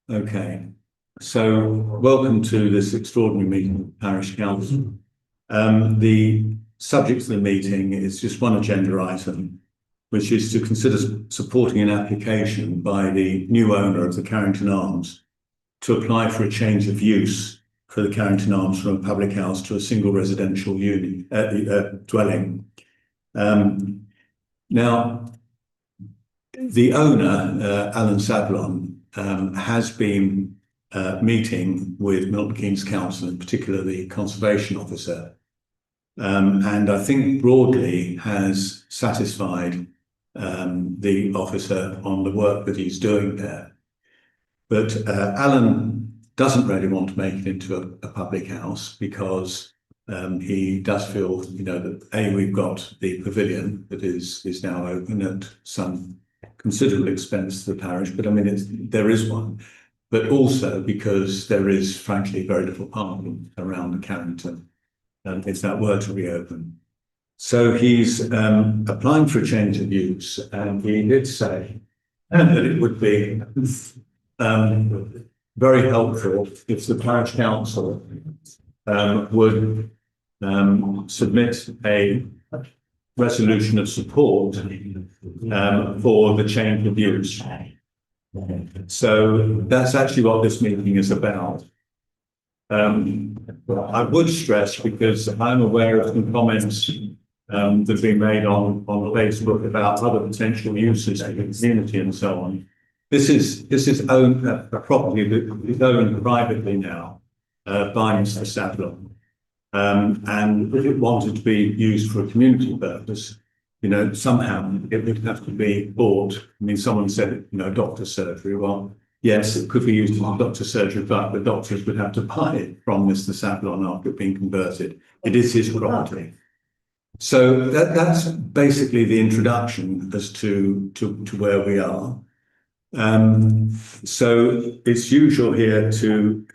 Okay, so welcome to this extraordinary meeting of the Parish Council. The subject of the meeting is just one agenda item, which is to consider supporting an application by the new owner of the Carrington Arms to apply for a change of use for the Carrington Arms from a public house to a single residential unit, dwelling. Now, the owner, Alan Sablon, has been meeting with Milton Keynes Council, in particular the Conservation Officer, and I think broadly has satisfied the officer on the work that he's doing there. But Alan doesn't really want to make it into a public house because he does feel, that we've got the pavilion that is now open at some considerable expense to the parish, but I mean, there is one, but also because there is frankly very little parking around the Carrington, if that were to reopen. So he's applying for a change of use, and he did say that it would be very helpful if the parish council would submit a resolution of support for the change of use. So that's actually what this meeting is about. I would stress, because I'm aware of some comments that have been made on Facebook about other potential uses for the community and so on. This is owned a property that is owned privately now by Mr. Sablon. And if it wanted to be used for a community purpose, somehow it would have to be bought. I mean, someone said, doctor's surgery. Well, yes, it could be used for doctor's surgery, but the doctors would have to buy it from Mr. Sablon after it being converted. It is his property. So that's basically the introduction as to where we are. So it's usual here to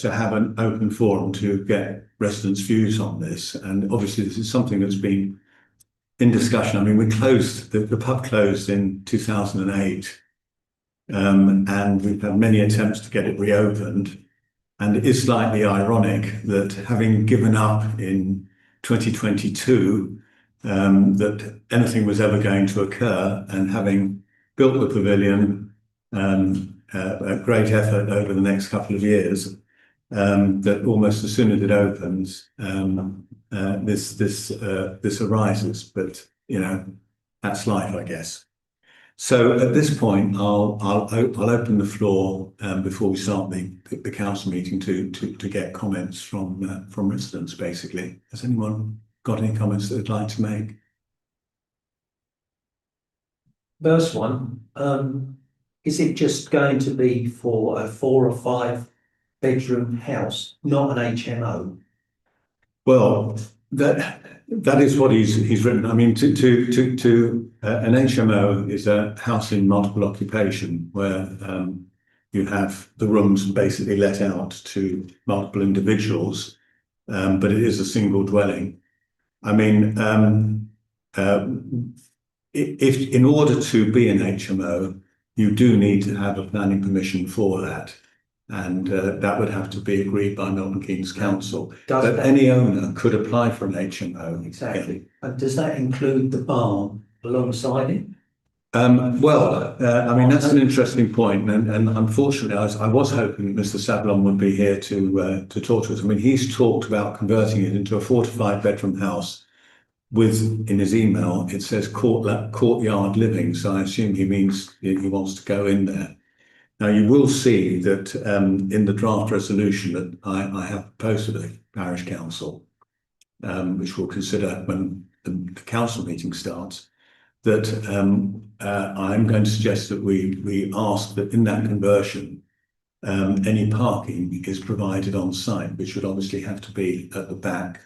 have an open forum to get residents' views on this, and obviously this is something that's been in discussion. I mean, we closed the pub closed in 2008, and we've had many attempts to get it reopened. And it is slightly ironic that, having given up in 2022 that anything was ever going to occur, and having built the pavilion, a great effort over the next couple of years, that almost as soon as it opens, this arises. But that's life, I guess. So at this point, I'll open the floor before we start the council meeting to get comments from residents. Basically, has anyone got any comments that they'd like to make? First one, is it just going to be for a 4 or 5 bedroom house, not an HMO? Well, that is what he's written. I mean, an HMO is a house in multiple occupation, where you have the rooms basically let out to multiple individuals, but it is a single dwelling. I mean, if in order to be an HMO, you do need to have a planning permission for that. And that would have to be agreed by Milton Keynes Council. But any owner could apply for an HMO. Exactly. Yeah. And does that include the barn alongside it? I mean, that's an interesting point. And unfortunately, I was hoping Mr. Sablon would be here to talk to us. I mean, he's talked about converting it into a 4 to 5 bedroom house with, in his email, it says courtyard living. So I assume he means he wants to go in there. Now, you will see that in the draft resolution that I have proposed to the Parish Council, which we'll consider when the council meeting starts, that I'm going to suggest that we ask that in that conversion, any parking is provided on site, which would obviously have to be at the back,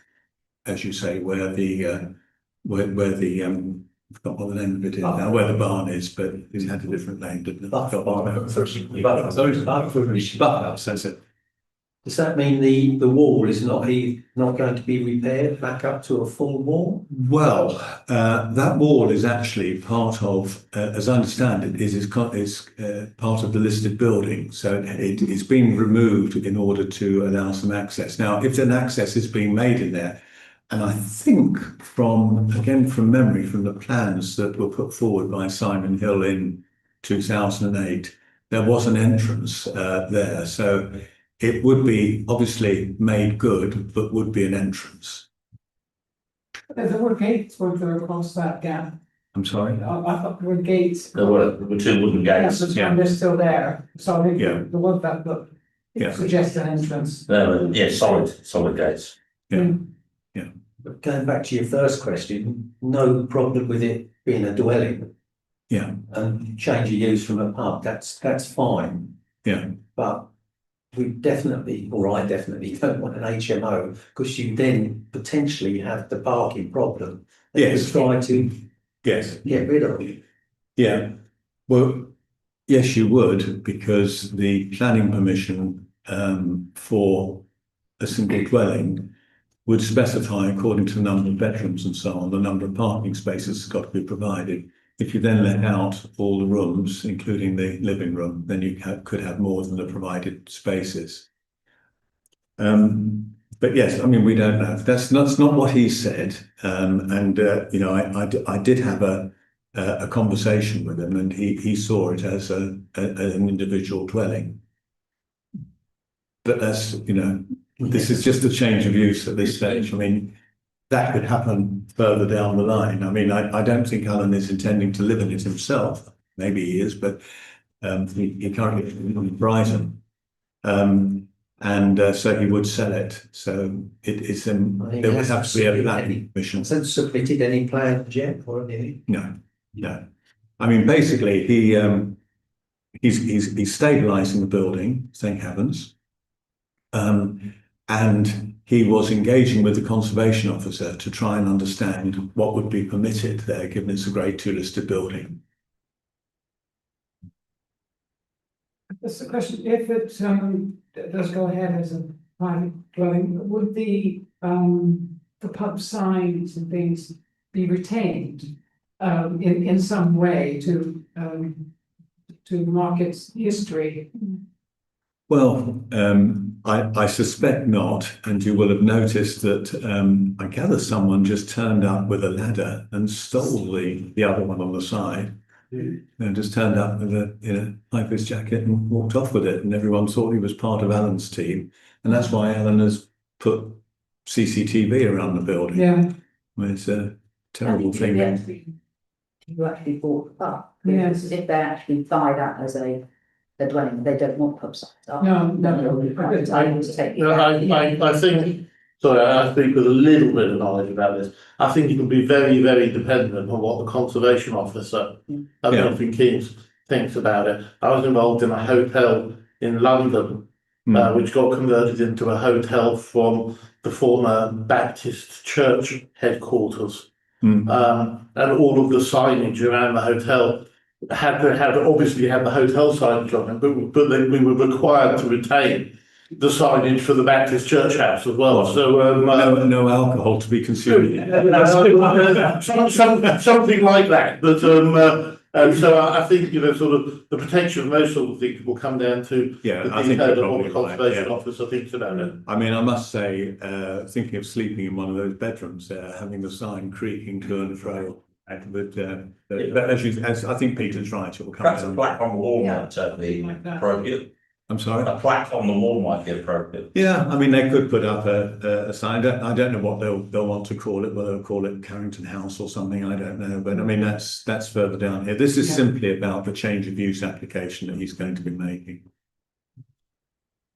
as you say, where the I forgot what the name of it is now, where the barn is, but it had a different name, didn't it? That's it. Does that mean the wall is not going to be repaired back up to a full wall? Well, that wall is actually part of, as I understand it, is part of the listed building. So it is being removed in order to allow some access. Now, if an access is being made in there, and I think from memory, from the plans that were put forward by Simon Hill in 2008, there was an entrance there. So it would be obviously made good, but would be an entrance. There were gates were there across that gap. I'm sorry? I thought there were gates. There were two wooden gates. And they're still there. So I think Yeah. there was that, but Yeah. it suggests an entrance. Yeah, solid gates. Yeah. But going back to your first question, no problem with it being a dwelling Yeah, and change of use from a pub. That's fine. yeah, But we definitely, or I definitely don't want an HMO because you then potentially have the parking problem that Yes. you try to yes, get rid of. yeah. Well, yes, you would, because the planning permission for a single dwelling would specify, according to the number of bedrooms and so on, the number of parking spaces has got to be provided. If you then let out all the rooms, including the living room, then you could have more than the provided spaces. But yes, I mean, we don't know. That's not what he said. You know, I did have a conversation with him, and he saw it as an individual dwelling. But that's, you know, this is just a change of use at this stage. I mean, that could happen further down the line. I mean, I don't think Alan is intending to live in it himself. Maybe he is, but he currently lives in Brighton. So he would sell it. So there would have to be a planning permission. Hasn't submitted any plans yet or anything? No. I mean, basically, he's stabilising the building, thank heavens. And he was engaging with the conservation officer to try and understand what would be permitted there, given it's a Grade 2 listed building. That's the question. If it does go ahead as a private dwelling, would the pub signs and things be retained in some way to mark its history? Well, I suspect not, and you will have noticed that I gather someone just turned up with a ladder and stole the other one on the side. And just turned up with a high vis jacket and walked off with it, and everyone thought he was part of Alan's team, and that's why Alan has put CCTV around the building. Yeah. Well, it's a terrible thing. You actually bought the pub. Yeah. Because if they actually buy that as a dwelling, they don't want pub sites. No. I think, sorry, I speak with a little bit of knowledge about this. I think it can be very, very dependent on what the conservation officer of Milton Keynes thinks about it. I was involved in a hotel in London, which got converted into a hotel from the former Baptist church headquarters. And all of the signage around the hotel had obviously had the hotel signage on it, but we were required to retain the signage for the Baptist church house as well. So No alcohol to be consumed. something like that. But so I think, you know, sort of the protection of those sort of things will come down to I think you're what the probably conservation right, yeah. officer thinks about it. I mean, I must say, thinking of sleeping in one of those bedrooms there, having the sign creaking to and fro. But as I think Peter's right, it will come Perhaps a down. plaque on the wall Yeah. might be Like that. appropriate. I'm sorry. A plaque on the wall might be appropriate. Yeah, I mean, they could put up a sign. I don't know what they'll want to call it, whether they'll call it Carrington House or something, I don't know. But I mean, that's further down here. This is simply about the change of use application that he's going to be making.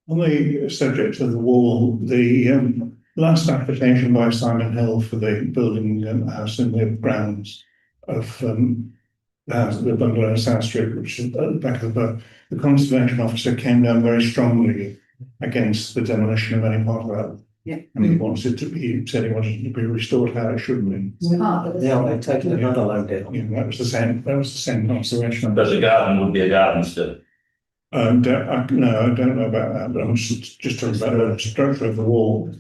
On the subject of the wall, the last application by Simon Hill for the building house in the grounds of the bungalow in South Street, which is at the back of the conservation officer came down very strongly against the demolition of any part of that. Yeah. And he wanted to be, said he wanted it to be restored how it should be. Now they've taken another load down. Yeah, that was the same conservation But the officer. garden would be a garden still. No, I don't know about that, but I'm just talking about the structure of the wall.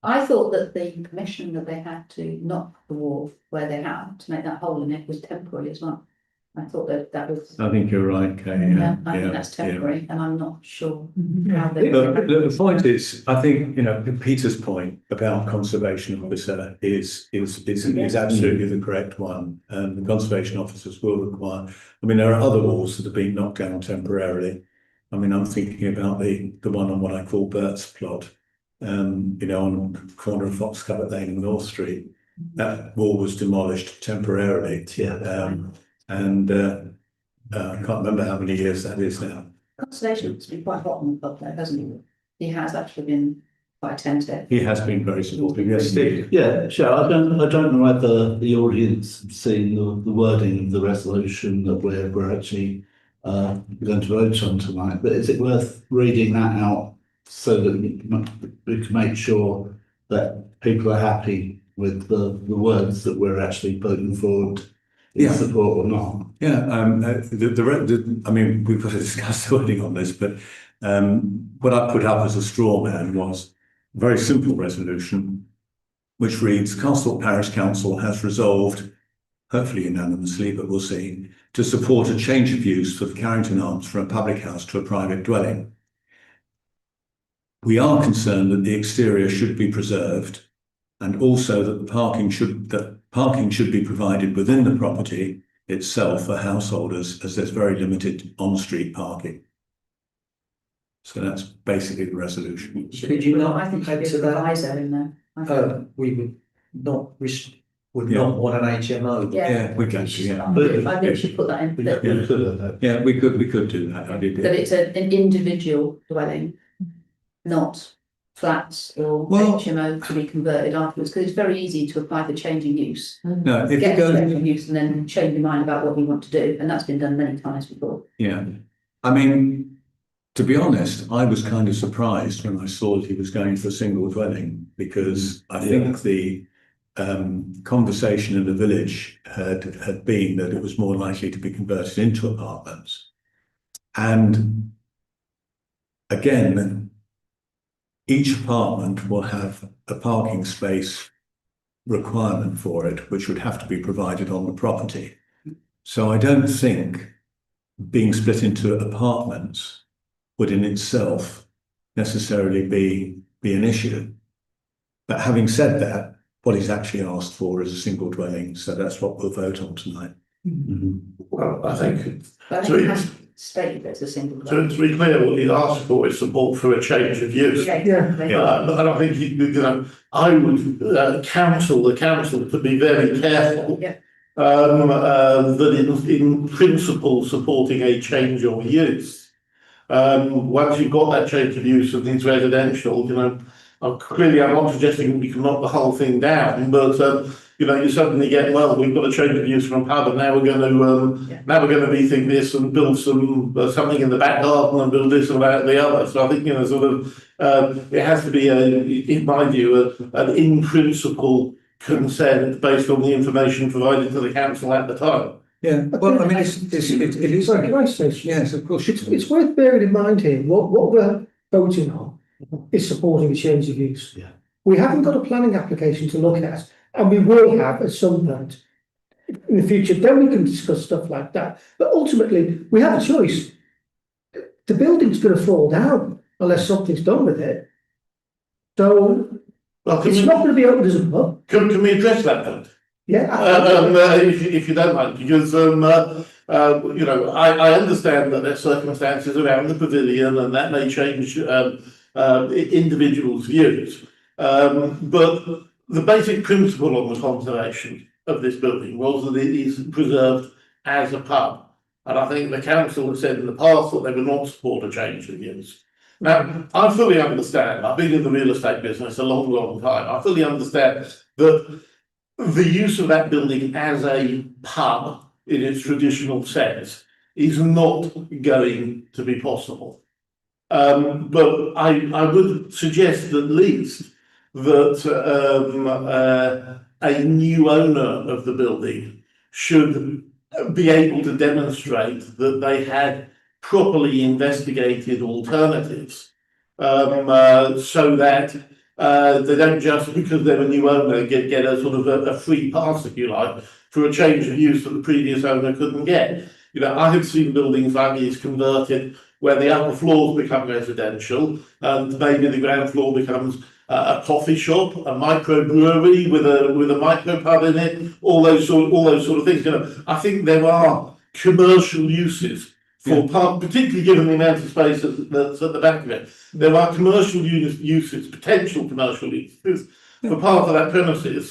I thought that the permission that they had to knock the wall where they had to make that hole in it was temporary as well. I thought that was, I think you're right, Kay. yeah, I think that's temporary, and I'm not sure how they. The point is, I think, Peter's point about conservation officer is absolutely the correct one. And the conservation officers will require, I mean, there are other walls that have been knocked down temporarily. I mean, I'm thinking about the one on what I call Bert's plot, on the corner of Fox Covert Lane and North Street. That wall was demolished temporarily. I can't remember how many years that is now. Conservation has been quite hot on the club though, hasn't he? He has actually been quite attentive. He has been very supportive, yes, Steve. Yeah, sure. I don't know whether the audience have seen the wording of the resolution that we're actually going to vote on tonight, but is it worth reading that out so that we can make sure that people are happy with the words that we're actually voting forward in support or not? Yeah, I mean, we've got to discuss the wording on this, but what I put up as a straw man was a very simple resolution, which reads, Castlethorpe Parish Council has resolved, hopefully unanimously, but we'll see, to support a change of use for the Carrington Arms from a public house to a private dwelling. We are concerned that the exterior should be preserved, and also that parking should be provided within the property itself for householders, as there's very limited on-street parking. So that's basically the resolution. Could you not I think add should to be a that? proviso in there. We would not want an HMO. Yeah, we can, yeah. I think we should put that in, that Yeah, we could do that. I did. it's an individual dwelling, not flats or HMO to be converted afterwards, because it's very easy to apply for changing use. No, if Get you a go, change of use and then change your mind about what you want to do, and that's been done many times before. yeah. I mean, to be honest, I was kind of surprised when I saw that he was going for a single dwelling, because I think the conversation in the village had been that it was more likely to be converted into apartments. And again, each apartment will have a parking space requirement for it, which would have to be provided on the property. So I don't think being split into apartments would in itself necessarily be an issue. But having said that, what he's actually asked for is a single dwelling, so that's what we'll vote on tonight. Well, I think But I So think it it's- has to state that it's a single to dwelling. be clear, what he's asked for is support for a change of use. Yeah, exactly. And I think, I would counsel the council to be very careful. Yeah. That in principle supporting a change of use. Once you've got that change of use and it's residential, clearly I'm not suggesting we can knock the whole thing down, but you suddenly get, well, we've got a change of use from a pub, and now we're going to rethink this and build something in the back garden and build this and that and the other. So I think it has to be in my view an in principle consent based on the information provided to the council at the time. Yeah, well, I mean, it is. Sorry, can I say? Yes, of course. It's worth bearing in mind here, what we're voting on is supporting a change of use. Yeah. We haven't got a planning application to look at, and we will have at some point in the future, then we can discuss stuff like that. But ultimately, we have a choice. The building's going to fall down unless something's done with it. So Well, it's not going to be opened as a pub. can we address that point? Yeah. If you don't mind, because I understand that there's circumstances around the pavilion and that may change individuals' views. But the basic principle on the conservation of this building was that it is preserved as a pub. And I think the council have said in the past that they would not support a change of use. Now, I fully understand, I've been in the real estate business a long, long time. I fully understand that the use of that building as a pub in its traditional sense is not going to be possible. But I would suggest at least that a new owner of the building should be able to demonstrate that they had properly investigated alternatives, so that they don't just, because they're a new owner, get a sort of a free pass, if you like, for a change of use that the previous owner couldn't get. You know, I have seen buildings like these converted where the upper floors become residential and maybe the ground floor becomes a coffee shop, a microbrewery with a micro pub in it, all those sort of things. You know, I think there are commercial uses for part, particularly given the amount of space that's at the back of it. There are commercial uses, potential commercial uses for part of that premises,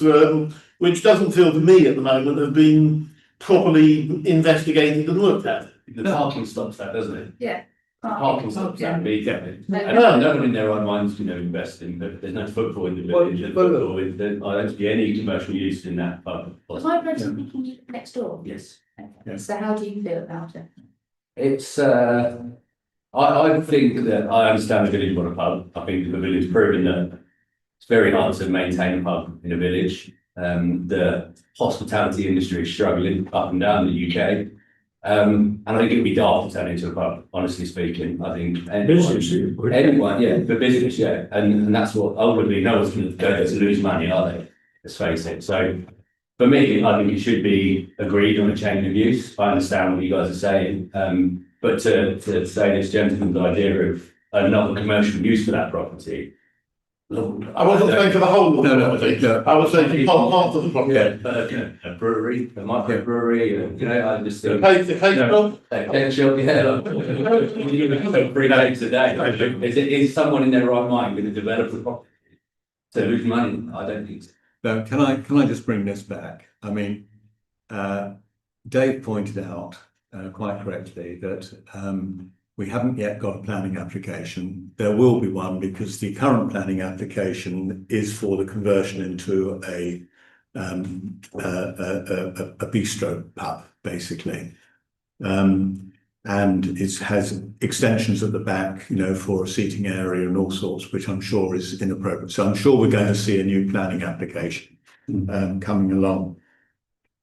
which doesn't feel to me at the moment have been properly investigated and looked at. The parking stops that, doesn't it? Yeah. Parking stops that immediately. No. And no one in their right minds, investing, but there's no footfall in the village. I don't see any commercial use in that pub. Was I right in thinking next door? Yes. Okay. So how do you feel about it? It's, I think that I understand the village want a pub. I think the village has proven that it's very hard to maintain a pub in a village. The hospitality industry is struggling up and down the UK. And I think it would be daft to turn into a pub, honestly speaking. I think anyone, yeah, for business, yeah. And that's what ultimately no one's going to go there to lose money, are they? Let's face it. So for me, I think it should be agreed on a change of use. I understand what you guys are saying. But to say this gentleman's idea of another commercial use for that property. I wasn't saying for the whole of the property. I was saying for part of the property. A brewery, a microbrewery, I just think. The cake shop? A cake shop, yeah. 3 days a day. Is someone in their right mind going to develop a property to lose money? I don't think so. Now, can I just bring this back? I mean, Dave pointed out quite correctly that we haven't yet got a planning application. There will be one because the current planning application is for the conversion into a bistro pub, basically. And it has extensions at the back, for a seating area and all sorts, which I'm sure is inappropriate. So I'm sure we're going to see a new planning application coming along.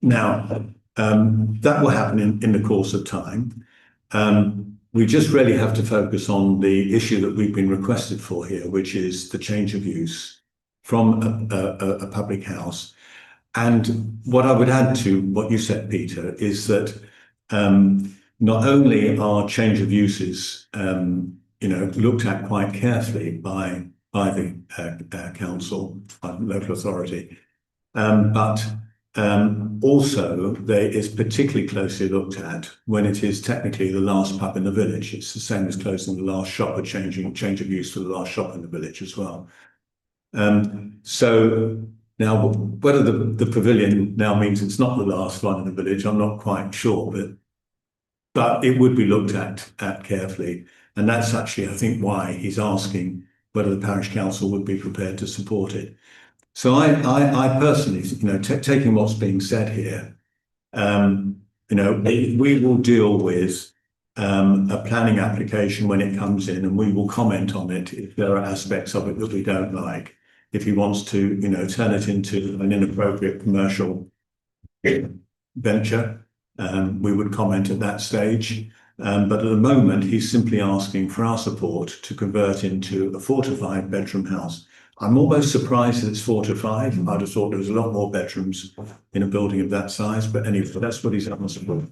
Now, that will happen in the course of time. We just really have to focus on the issue that we've been requested for here, which is the change of use from a public house. And what I would add to what you said, Peter, is that not only are change of uses, looked at quite carefully by the council, local authority, but also there is particularly closely looked at when it is technically the last pub in the village. It's the same as closing the last shop or change of use for the last shop in the village as well. So now whether the pavilion now means it's not the last one in the village, I'm not quite sure, but it would be looked at carefully. And that's actually, I think, why he's asking whether the parish council would be prepared to support it. So I personally, taking what's being said here, we will deal with a planning application when it comes in, and we will comment on it if there are aspects of it that we don't like. If he wants to, turn it into an inappropriate commercial venture, we would comment at that stage. But at the moment, he's simply asking for our support to convert into a 4 to 5 bedroom house. I'm almost surprised that it's 4 to 5. I'd have thought there was a lot more bedrooms in a building of that size, but anyway, that's what he's asking for.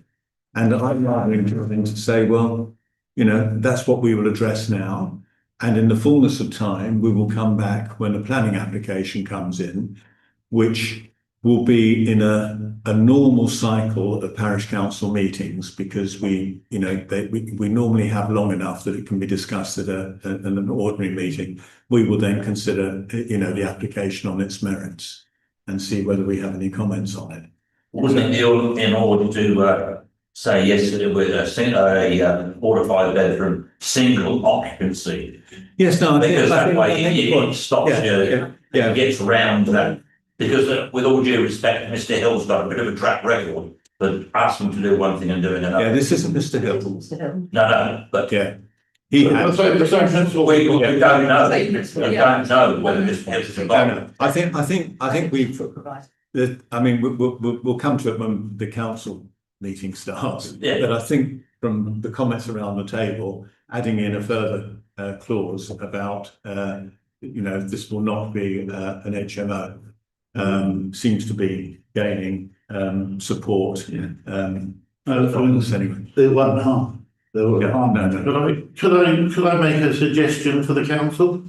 And I'm rather inclined to say, well, that's what we will address now. And in the fullness of time, we will come back when the planning application comes in, which will be in a normal cycle of parish council meetings, because we normally have long enough that it can be discussed at an ordinary meeting. We will then consider, the application on its merits and see whether we have any comments on it. Wasn't it in order to say yes to a 4 to 5 bedroom single occupancy? Yes, no, because that way it stops it gets around that. Because with all due respect, Mr. Hill's got a bit of a track record, but asking to do one thing and doing another. Yeah, this isn't Mr. Hill. No, but yeah, he has. We don't know. We don't know whether Mr. Hill's involved. I think we've. We'll come to it when the council meeting starts. Yeah. But I think from the comments around the table, adding in a further clause about, this will not be an HMO, seems to be gaining support. From us anyway. They won't harm. They won't harm. No. Could I make a suggestion for the council?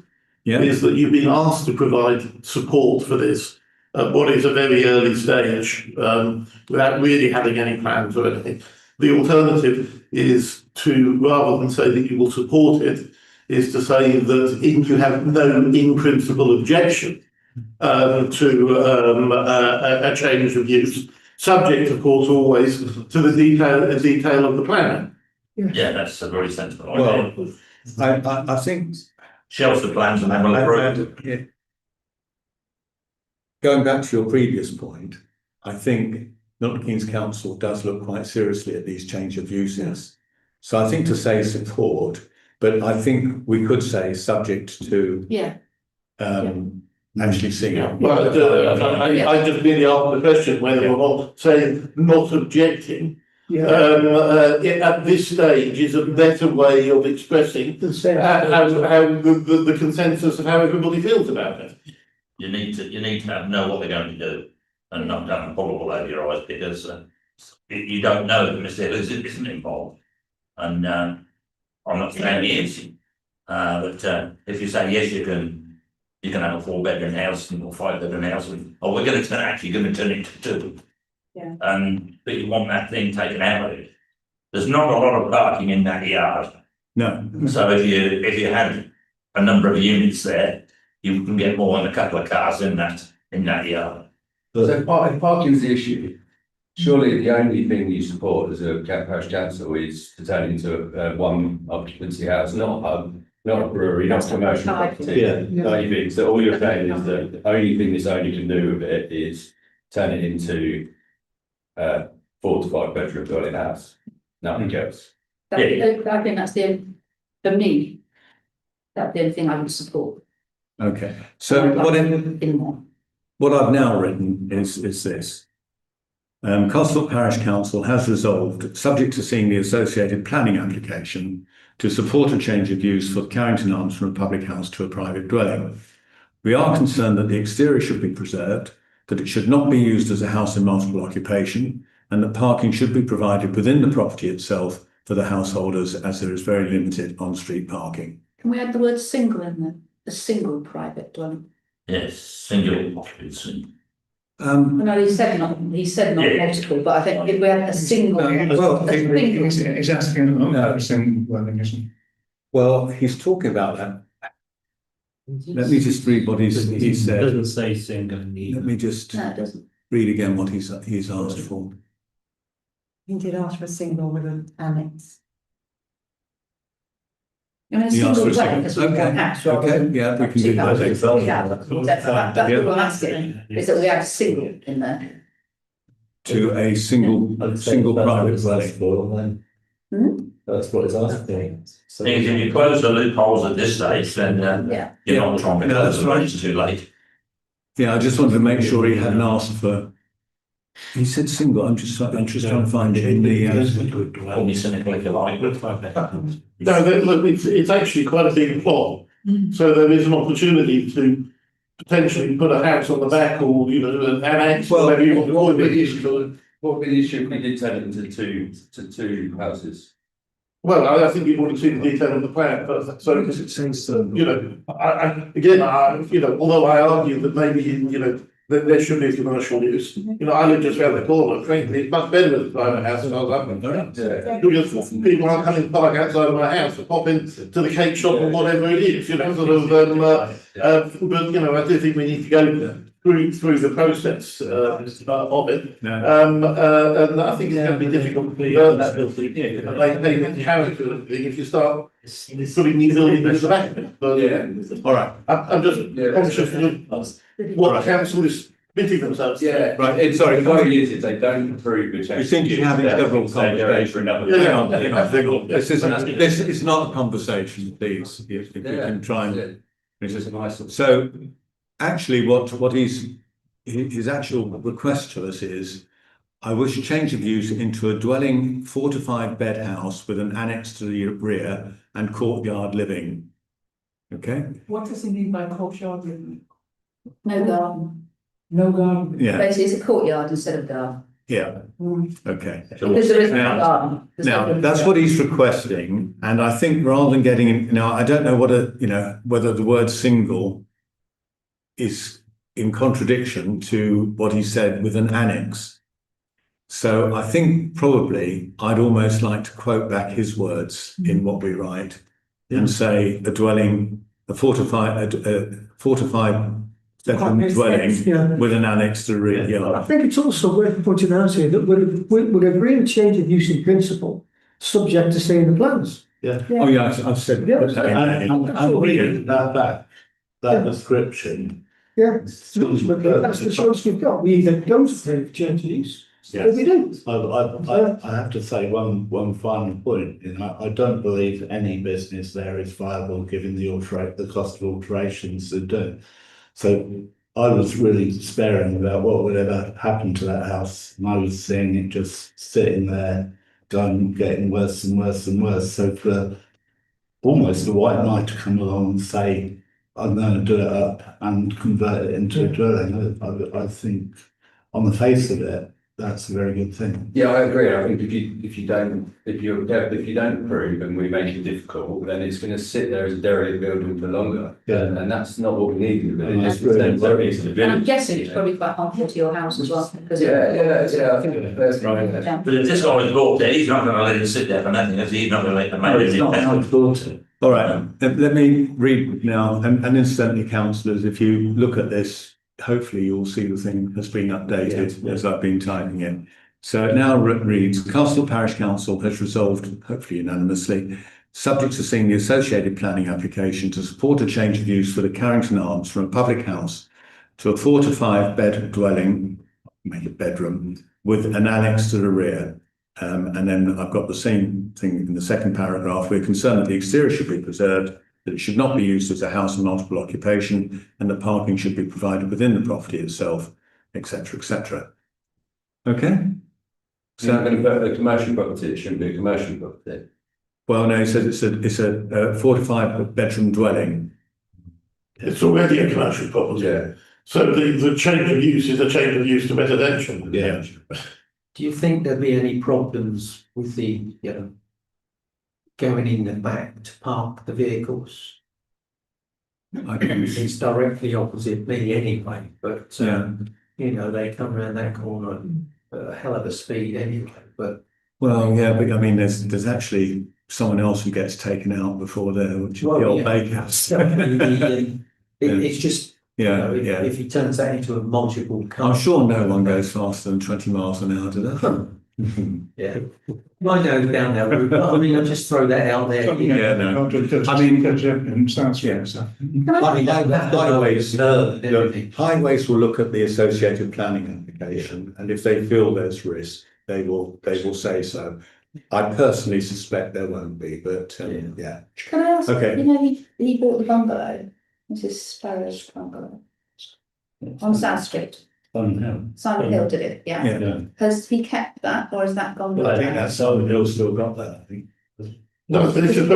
Yeah. Is that you've been asked to provide support for this at what is a very early stage, without really having any plans or anything. The alternative is to, rather than say that you will support it, is to say that you have no in principle objection to a change of use, subject, of course, always to the detail of the plan. Yeah, that's a very sensible Well, idea. I think Shelves the plans and then we'll approve. yeah. Going back to your previous point, I think Milton Keynes Council does look quite seriously at these change of uses. So I think to say support, but I think we could say subject to actually seeing it. Well, I just really asked the question whether or not saying not objecting at this stage is a better way of expressing how the consensus of how everybody feels about it. You need to know what they're going to do and not have them pull all over your eyes, because you don't know that Mr. Hill isn't involved. And I'm not saying he is, but if you say yes, you can have a 4-bedroom house or 5-bedroom house, and we're going to turn it to 2. Yeah. But you want that thing taken out of it. There's not a lot of parking in that yard. No. So if you had a number of units there, you can get more than a couple of cars in that yard. So if parking's the issue, surely the only thing you support as a parish council is to turn it into a 1 occupancy house, not a pub, not a brewery, not commercial property. Don't you think? So all you're saying is that the only thing this only can do with it is turn it into 4 to 5 bedroom dwelling house, nothing else. I think that's for me, that's the only thing I would support. Okay. So what I've now written is this. Castleford Parish Council has resolved, subject to seeing the associated planning application, to support a change of use for Carrington Arms from a public house to a private dwelling. We are concerned that the exterior should be preserved, that it should not be used as a house in multiple occupation, and that parking should be provided within the property itself for the householders, as there is very limited on-street parking. Can we add the word single in there? A single private dwelling? Yes, single occupancy. No, he said not multiple, but I think if we had a single. He's asking about a single dwelling, isn't he? Well, he's talking about that. Let me just read what he said. It doesn't say single. Let me just No, it doesn't. read again what he's asked for. He did ask for a single with an annex. I mean, a He single asked for a dwelling single- is one house rather Okay, than. yeah, we can do that. That's what I'm asking, is that we have a single in there. To a single private dwelling. That's what it's asking. If you close the loopholes at this stage, then you're not trying to No, close that's them, right. it's too late. Yeah, I just wanted to make sure he hadn't asked for. He said single. I'm just trying to find it in the. Only cynical if you like. No, look, it's actually quite a big plot, so there is an opportunity to potentially put a house on the back, or an annex, whatever you want to call it. What would be the issue if we did turn it into two houses? Well, I think you want to see the detail of the plan first, so, Because it says so. although I argue that maybe, that there should be a commercial use. I live just around the corner, frankly, it's much better with a private house as far as I'm concerned. Because people aren't coming to park outside of my house, or pop in to the cake shop or whatever it is, but, I do think we need to go through the process, of it. And I think it's going to be difficult to learn that maintaining the character of the thing if you start putting new buildings in the back of it. But, All right. I'm just conscious of what the council is committing themselves to. Right. Sorry. The worry is if they don't approve the change. You think you're having several conversations. This is not a conversation, please. If you can try and. So, actually, what his actual request to us is, I wish a change of use into a dwelling 4 to 5 bed house with an annex to the rear and courtyard living. Okay, What does he mean by courtyard living? No garden, No garden? yeah, basically it's a courtyard instead of garden, yeah, Mm. okay. because there isn't a Now- garden. There's no Now, garden. that's what he's requesting, and I think rather than getting, now, I don't know whether the word single is in contradiction to what he said with an annex. So I think probably I'd almost like to quote back his words in what we write and say a dwelling, a 4 to 5 bedroom makes dwelling sense, yeah. with an annex to the rear I yard. think it's also worth pointing out here that we're agreeing change of use in principle, subject to seeing the plans. Oh, yeah, I've said. Yeah. And reading that description. Yeah, ultimately, that's the choice we've got. We either go to change of use, or we do. I have to say one final point, I don't believe any business there is viable given the cost of alterations they're doing. So I was really despairing about what would ever happen to that house, and I was seeing it just sitting there, getting worse and worse and worse. So for almost a white knight to come along and say, I'm going to do it up and convert it into a dwelling, I think on the face of it, that's a very good thing. Yeah, I agree. I think if you don't approve and we make it difficult, then it's going to sit there as a derelict building for longer. Yeah. And that's not what we need in the And village. that's really There is in the And I'm village. guessing it's probably quite harmful to your house as well, because. Yeah, I think that's right. Yeah. But if this guy was bought it, he's not gonna let it sit there for nothing, is he? He's not gonna let the man. All right, let me read now, and incidentally, councillors, if you look at this, hopefully you'll see the thing has been updated as I've been typing in. So it now reads, Castle Parish Council has resolved, hopefully unanimously, subject to seeing the associated planning application to support a change of use for the Carrington Arms from a public house to a 4 to 5 bed dwelling, make it bedroom, with an annex to the rear. And then I've got the same thing in the second paragraph. We're concerned that the exterior should be preserved, that it should not be used as a house of multiple occupation, and that parking should be provided within the property itself, etc., etc. Okay? So I'm going to put a commercial property, it shouldn't be a commercial property. Well, no, it says it's a 4 to 5 bedroom dwelling. It's already a commercial property. Yeah. So the change of use is a change of use to residential. Yeah. Do you think there'd be any problems with the, going in the back to park the vehicles? I think It's directly opposite me anyway, but, Yeah. They come around that corner at a hell of a speed anyway, but. Well, yeah, but I mean, there's actually someone else who gets taken out before there, which is the old bakehouse. It's just, Yeah, if he turns that into a multiple car. I'm sure no one goes faster than 20 miles an hour, do they? Yeah, I know down there, but I mean, I just throw that out there. Yeah, no. I mean, sounds yeah. so. I mean, highways, Everything. highways will look at the associated planning application, and if they feel there's risk, they will say so. I personally suspect there won't be, but yeah. Can I ask, Okay. he bought the bungalow, this is Parish bungalow, on South Street, Simon Hill did it, yeah. Yeah. Has he kept that, or has that gone? Well, I think that's Simon Hill still got that, I think. No, this is the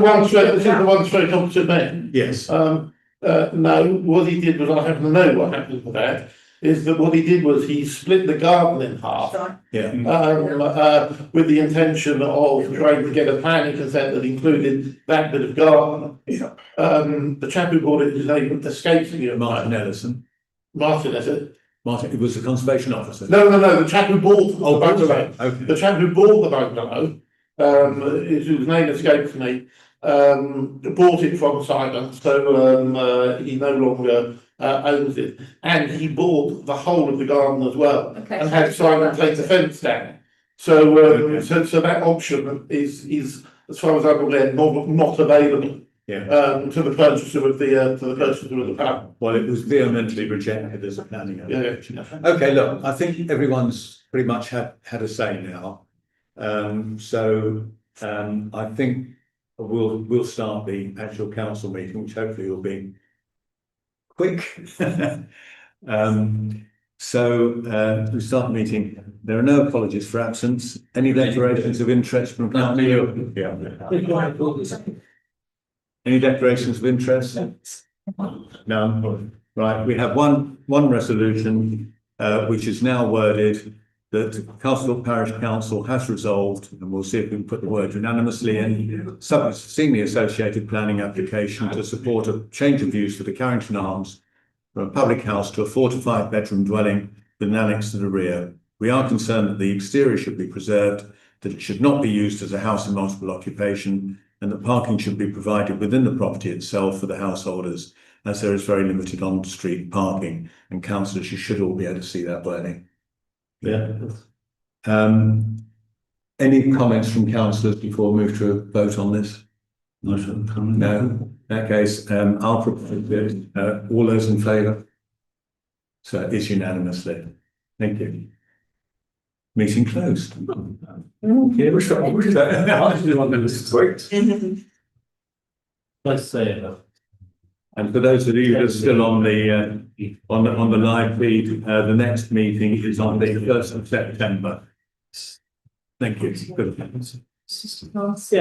one straight opposite me. Yes. No, what he did was, I happen to know what happened to that, is that what he did was he split the garden in half. Right. Yeah. With the intention of trying to get a planning consent that included that bit of garden. Yeah. The chap who bought it, his name escapes me. Martin Ellison. Martin, is it? Martin, it was the conservation officer. No, the chap who bought the bungalow. Okay. The chap who bought the bungalow, whose name escapes me, bought it from Simon, so he no longer owns it. And he bought the whole of the garden as well, Okay. and had Simon take the fence down. So, so that option is, as far as I'm aware, not available. Yeah. To the purchaser of the pub. Well, it was vehemently rejected as a planning application. Yeah. Okay, look, I think everyone's pretty much had a say now. I think we'll start the actual council meeting, which hopefully will be quick. So we start the meeting. There are no apologies for absence. Any declarations of interest from council? Yeah. Any declarations of interest? None. Right, we have one resolution, which is now worded that Castleford Parish Council has resolved, and we'll see if we can put the word unanimously in, subject to seeing the associated planning application to support a change of use for the Carrington Arms from a public house to a 4 to 5 bedroom dwelling with an annex to the rear. We are concerned that the exterior should be preserved, that it should not be used as a house of multiple occupation, and that parking should be provided within the property itself for the householders, as there is very limited on-street parking, and councillors, you should all be able to see that wording. Yeah. Any comments from councillors before we move to a vote on this? No, No. In that case, I'll propose it. All those in favour? So it is unanimously. Thank you. Meeting closed. Let's say it. And for those of you that are still on the live feed, the next meeting is on the 1st of September. Thank you. Good. Yeah.